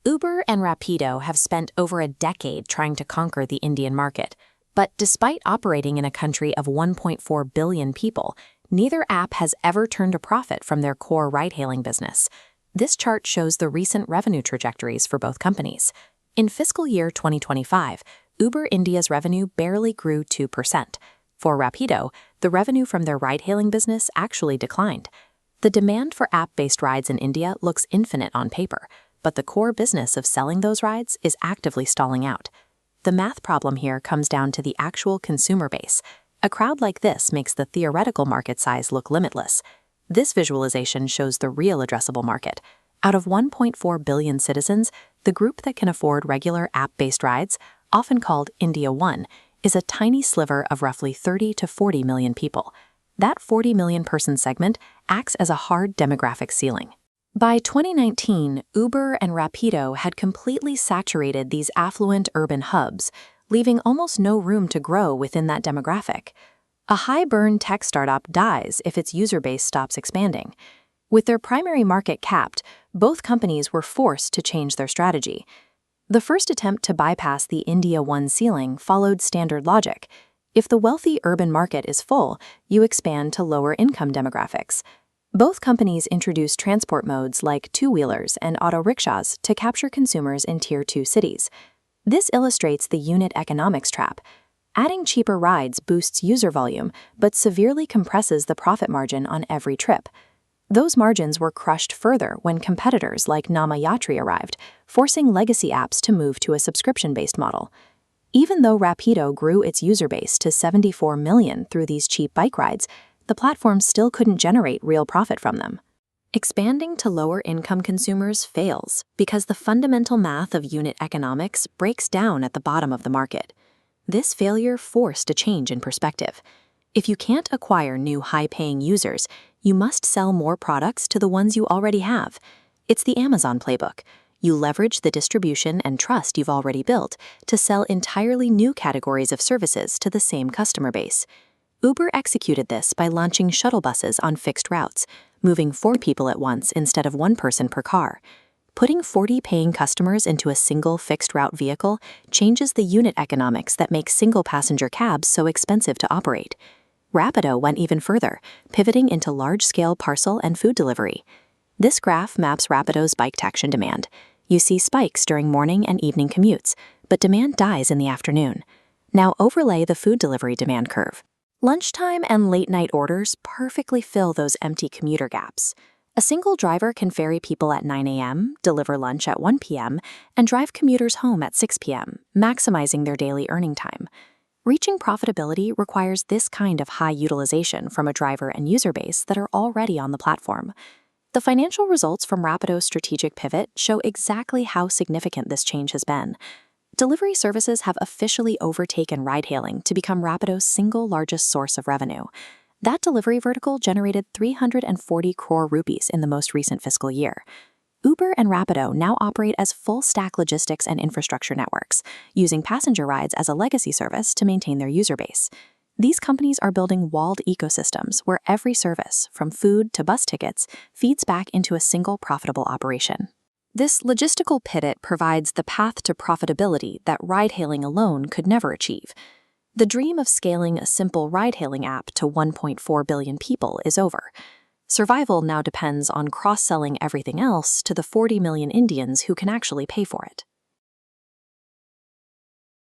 Uber and Rapido have spent over a decade trying to conquer the Indian market. But despite operating in a country of 1.4 billion people, neither app has ever turned a profit from their core ride-hailing business. This chart shows the recent revenue trajectories for both companies. In fiscal year 2025, Uber India's revenue barely grew 2%. For Rapido, the revenue from their ride-hailing business actually declined. The demand for app-based rides in India looks infinite on paper, but the core business of selling those rides is actively stalling out. The math problem here comes down to the actual consumer base. A crowd like this makes the theoretical market size look limitless. This visualization shows the real addressable market. Out of 1.4 billion citizens, the group that can afford regular app-based rides, often called India 1, is a tiny sliver of roughly 30 to 40 million people. That 40 million person segment acts as a hard demographic ceiling. By 2019, Uber and Rapido had completely saturated these affluent urban hubs, leaving almost no room to grow within that demographic. A high-burn tech startup dies if its user base stops expanding. With their primary market capped, both companies were forced to change their strategy. The first attempt to bypass the India 1 ceiling followed standard logic. If the wealthy urban market is full, you expand to lower-income demographics. Both companies introduced transport modes like two-wheelers and auto rickshaws to capture consumers in Tier 2 cities. This illustrates the unit economics trap. Adding cheaper rides boosts user volume, but severely compresses the profit margin on every trip. Those margins were crushed further when competitors like Nama Yatri arrived, forcing legacy apps to move to a subscription-based model. Even though Rapido grew its user base to 74 million through these cheap bike rides, the platform still couldn't generate real profit from them. Expanding to lower-income consumers fails because the fundamental math of unit economics breaks down at the bottom of the market. This failure forced a change in perspective. If you can't acquire new high-paying users, you must sell more products to the ones you already have. It's the Amazon playbook. You leverage the distribution and trust you've already built to sell entirely new categories of services to the same customer base. Uber executed this by launching shuttle buses on fixed routes, moving 4 people at once instead of 1 person per car. Putting 40 paying customers into a single fixed-route vehicle changes the unit economics that make single-passenger cabs so expensive to operate. Rapido went even further, pivoting into large-scale parcel and food delivery. This graph maps Rapido's bike traction demand. You see spikes during morning and evening commutes, but demand dies in the afternoon. Now overlay the food delivery demand curve. Lunchtime and late-night orders perfectly fill those empty commuter gaps. A single driver can ferry people at 9 a.m., deliver lunch at 1 p.m., and drive commuters home at 6 p.m., maximizing their daily earning time. Reaching profitability requires this kind of high utilization from a driver and user base that are already on the platform. The financial results from Rapido's strategic pivot show exactly how significant this change has been. Delivery services have officially overtaken ride-hailing to become Rapido's single largest source of revenue. That delivery vertical generated 340 crore rupees in the most recent fiscal year. Uber and Rapido now operate as full-stack logistics and infrastructure networks, using passenger rides as a legacy service to maintain their user base. These companies are building walled ecosystems where every service, from food to bus tickets, feeds back into a single profitable operation. This logistical pivot provides the path to profitability that ride-hailing alone could never achieve. The dream of scaling a simple ride-hailing app to 1.4 billion people is over. Survival now depends on cross-selling everything else to the 40 million Indians who can actually pay for it.